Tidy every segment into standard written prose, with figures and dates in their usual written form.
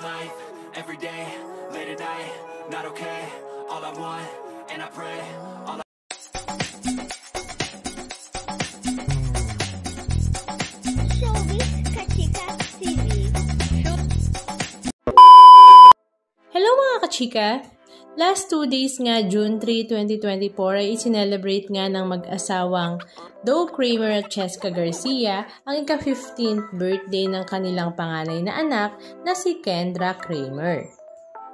life, every day, late at night, not okay. All I want, and I pray, all I Hello mga kachika! Last 2 days nga, June 3, 2024 ay isinelebrate nga ng mag-asawang Doe Kramer at Cheska Garcia ang ika-15th birthday ng kanilang panganay na anak na si Kendra Kramer.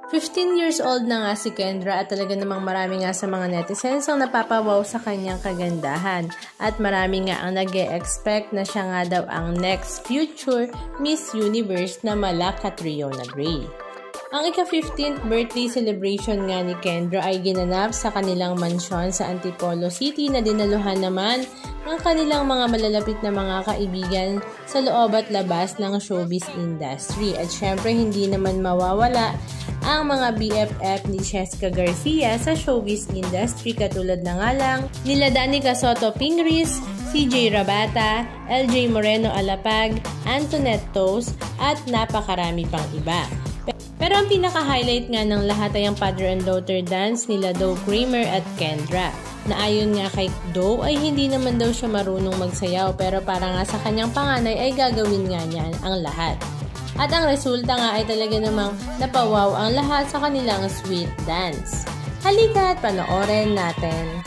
15 years old na nga si Kendra at talaga namang marami nga sa mga netizens ang napapawaw sa kanyang kagandahan at marami nga ang nag-e-expect na siya nga daw ang next future Miss Universe na mala Catriona Gray. Ang ika-15th birthday celebration nga ni Kendra ay ginanap sa kanilang mansyon sa Antipolo City na dinaluhan naman ng kanilang mga malalapit na mga kaibigan sa loob at labas ng showbiz industry. At syempre hindi naman mawawala ang mga BFF ni Cheska Garcia sa showbiz industry katulad na nga lang nila Danica Soto Pingris, CJ Rabata, LJ Moreno Alapag, Antoinette Toes at napakarami pang iba. Pero ang pinaka-highlight nga ng lahat ay ang father and daughter dance nila Doe Kramer at Kendra. Na ayon nga kay Doe ay hindi naman daw siya marunong magsayaw pero para nga sa kanyang panganay ay gagawin nga niya ang lahat. At ang resulta nga ay talaga namang napawaw ang lahat sa kanilang sweet dance. Halika at panoorin natin.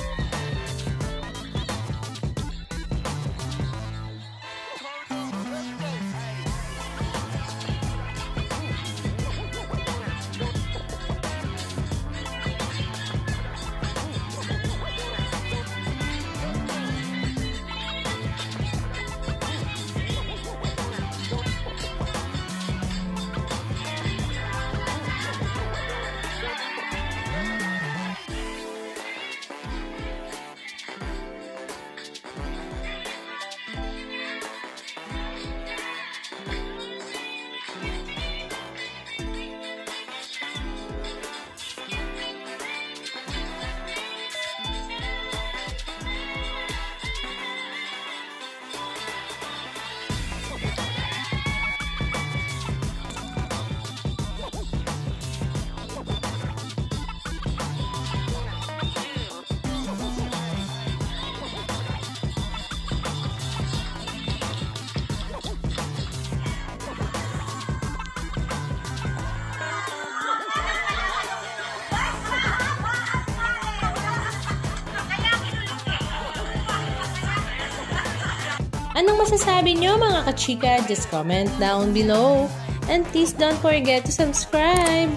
Anong masasabi nyo mga kachika? Just comment down below. And please don't forget to subscribe.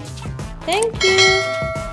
Thank you!